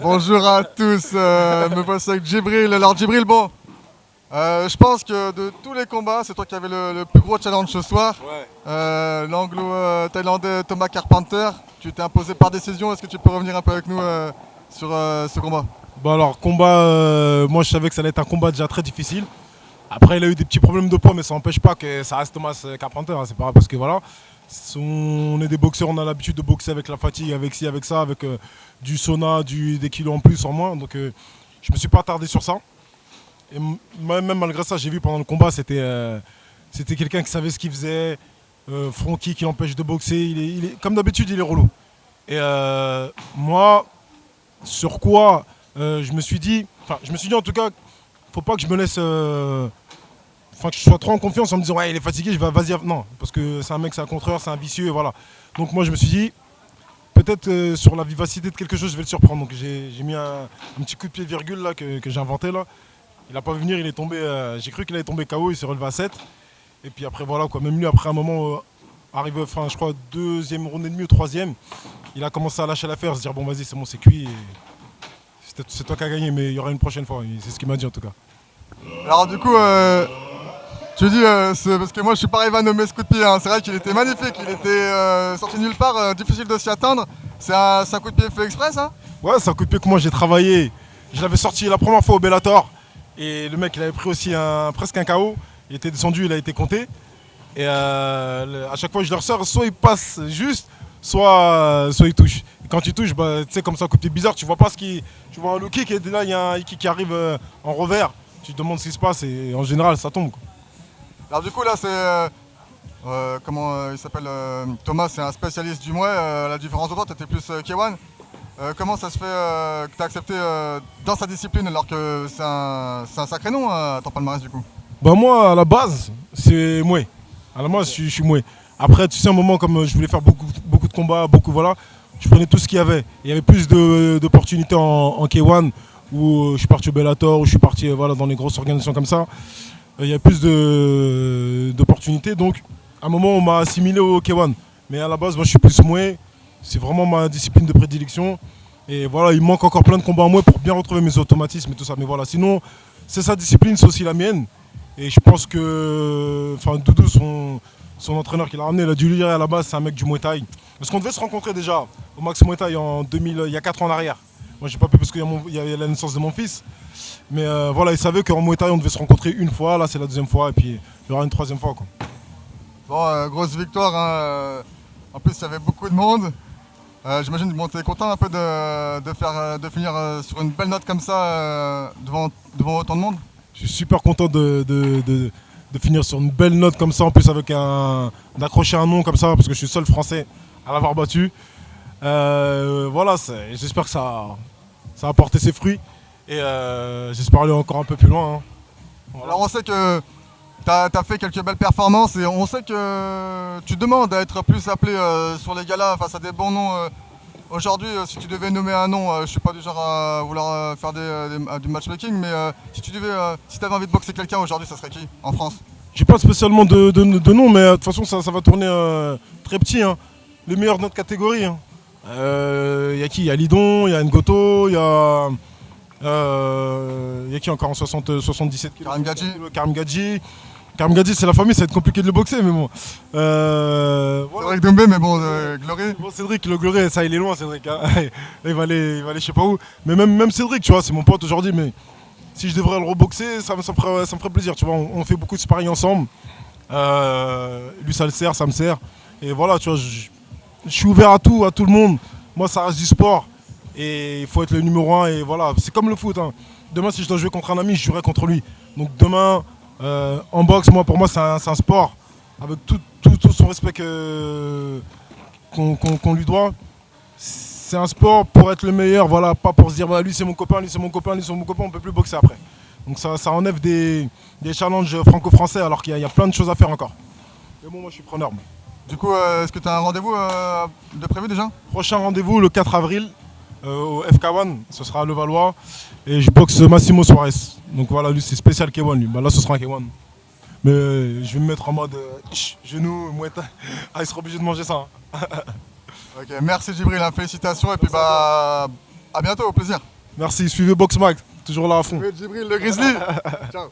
Bonjour à tous, me voici avec Djibril. Alors Djibril, bon, je pense que de tous les combats, c'est toi qui avais le plus gros challenge ce soir. Ouais. L'anglo-thaïlandais Thomas Carpenter, tu t'es imposé par décision. Est-ce que tu peux revenir un peu avec nous sur ce combat? Bon alors combat, moi je savais que ça allait être un combat déjà très difficile. Après il a eu des petits problèmes de poids mais ça n'empêche pas que ça reste Thomas Carpenter, hein. C'est pas grave parce que voilà, on est des boxeurs, on a l'habitude de boxer avec la fatigue, avec ci, avec ça, avec du sauna, des kilos en plus, en moins. Donc je me suis pas attardé sur ça. Et même malgré ça, j'ai vu pendant le combat, c'était quelqu'un qui savait ce qu'il faisait. Francky qui l'empêche de boxer, comme d'habitude il est relou. Et moi, sur quoi je me suis dit en tout cas, faut pas que je me laisse, que je sois trop en confiance en me disant ouais il est fatigué, je vais vas-y, non, parce que c'est un mec, c'est un contreur, c'est un vicieux, et voilà. Donc moi je me suis dit, peut-être sur la vivacité de quelque chose, je vais le surprendre. Donc j'ai mis un petit coup de pied virgule là que j'ai inventé là. Il a pas vu venir, il est tombé, j'ai cru qu'il allait tomber KO, il s'est relevé à 7. Et puis après voilà quoi, même lui après un moment, arrivé, enfin je crois deuxième round et demi ou troisième, il a commencé à lâcher l'affaire, se dire bon vas-y c'est bon c'est cuit. C'est toi qui as gagné, mais il y aura une prochaine fois. C'est ce qu'il m'a dit en tout cas. Alors du coup, tu dis, parce que moi je suis pas arrivé à nommer ce coup de pied, hein. C'est vrai qu'il était magnifique, il était sorti de nulle part, difficile de s'y atteindre. C'est un coup de pied fait exprès ça? Ouais, c'est un coup de pied que moi j'ai travaillé. Je l'avais sorti la première fois au Bellator. Et le mec, il avait pris aussi presque un KO. Il était descendu, il a été compté. Et à chaque fois que je le ressors, soit il passe juste, soit il touche. Et quand il touche, bah, tu sais, comme ça, un coup de pied bizarre, tu vois pas tu vois un low kick et là, il y a un kick qui arrive en revers. Tu te demandes ce qui se passe et en général, ça tombe, quoi. Alors du coup là c'est comment il s'appelle Thomas, c'est un spécialiste du Muay. À la différence de toi, tu étais plus K1. Comment ça se fait que tu as accepté dans sa discipline alors que c'est un sacré nom à ton palmarès du coup? Bah moi, à la base, c'est Mouais. À la base, je suis Mouais. Après, tu sais, un moment, comme je voulais faire beaucoup de combats, voilà, je prenais tout ce qu'il y avait. Il y avait plus d'opportunités en K1, où je suis parti au Bellator, où je suis parti voilà, dans les grosses organisations comme ça. Il y a plus d'opportunités, donc à un moment, on m'a assimilé au K1. Mais à la base, moi, je suis plus Mouais. C'est vraiment ma discipline de prédilection. Et voilà, il manque encore plein de combats en Mouais pour bien retrouver mes automatismes et tout ça. Mais voilà, sinon, c'est sa discipline, c'est aussi la mienne. Et je pense que Doudou, son entraîneur qui l'a ramené, il a dû lui dire à la base, c'est un mec du Muay Thai. Parce qu'on devait se rencontrer déjà au Max Muay Thai en 2000, il y a 4 ans en arrière. Moi, j'ai pas pu parce qu'il y a la naissance de mon fils. Mais voilà, il savait qu'en Muay Thai, on devait se rencontrer une fois. Là, c'est la deuxième fois. Et puis, il y aura une troisième fois, quoi. Bon, grosse victoire, hein. En plus, il y avait beaucoup de monde. J'imagine que bon, tu es content un peu de finir sur une belle note comme ça devant autant de monde. Je suis super content de finir sur une belle note comme ça. En plus, d'accrocher un nom comme ça, parce que je suis le seul français à l'avoir battu. Voilà, j'espère que ça a porté ses fruits. Et j'espère aller encore un peu plus loin, hein. Voilà. Alors, on sait que tu as fait quelques belles performances et on sait que tu demandes à être plus appelé sur les galas face à des bons noms. Aujourd'hui, si tu devais nommer un nom, je ne suis pas du genre à vouloir faire du matchmaking, mais si tu avais envie de boxer quelqu'un aujourd'hui, ça serait qui en France? J'ai pas spécialement de nom, mais de toute façon, ça va tourner très petit, hein. Les meilleurs de notre catégorie, hein. Y a qui? Il y a Lidon, il y a Ngoto, y a qui encore en 77 kg? Karim Gadji. Karim Gadji. Karim Gadji, c'est la famille, ça va être compliqué de le boxer, mais bon. C'est vrai que Doumbé, mais bon, Glory. Bon, Cédric, le Glory, ça, il est loin, Cédric, hein. Il va aller je sais pas où. Mais même Cédric, tu vois, c'est mon pote aujourd'hui, mais si je devrais le reboxer, ça me ferait plaisir, tu vois. On fait beaucoup de sparring ensemble. Lui, ça le sert, ça me sert. Et voilà, tu vois, je suis ouvert à tout le monde. Moi, ça reste du sport. Et il faut être le numéro un. Et voilà, c'est comme le foot, hein. Demain, si je dois jouer contre un ami, je jouerai contre lui. Donc demain, en boxe, pour moi, c'est un sport. Avec tout son respect qu'on lui doit. C'est un sport pour être le meilleur, voilà, pas pour se dire bah, lui c'est mon copain, lui c'est mon copain, lui c'est mon copain, on peut plus boxer après. Donc ça enlève des challenges franco-français alors qu'il y a plein de choses à faire encore. Mais bon, moi je suis preneur. Moi. Du coup, est-ce que tu as un rendez-vous de prévu déjà? Prochain rendez-vous le 4 avril au FK1, ce sera à Levallois. Et je boxe Massimo Suarez. Donc voilà, lui c'est spécial K1 lui. Bah, là ce sera un K1. Mais je vais me mettre en mode genou, mouette. Ah, il sera obligé de manger ça, hein. Ok, merci Djibril, hein, félicitations et puis bah À bientôt, au plaisir. Merci, suivez Boxmax, toujours là à fond. Djibril, le Grizzly. Ciao.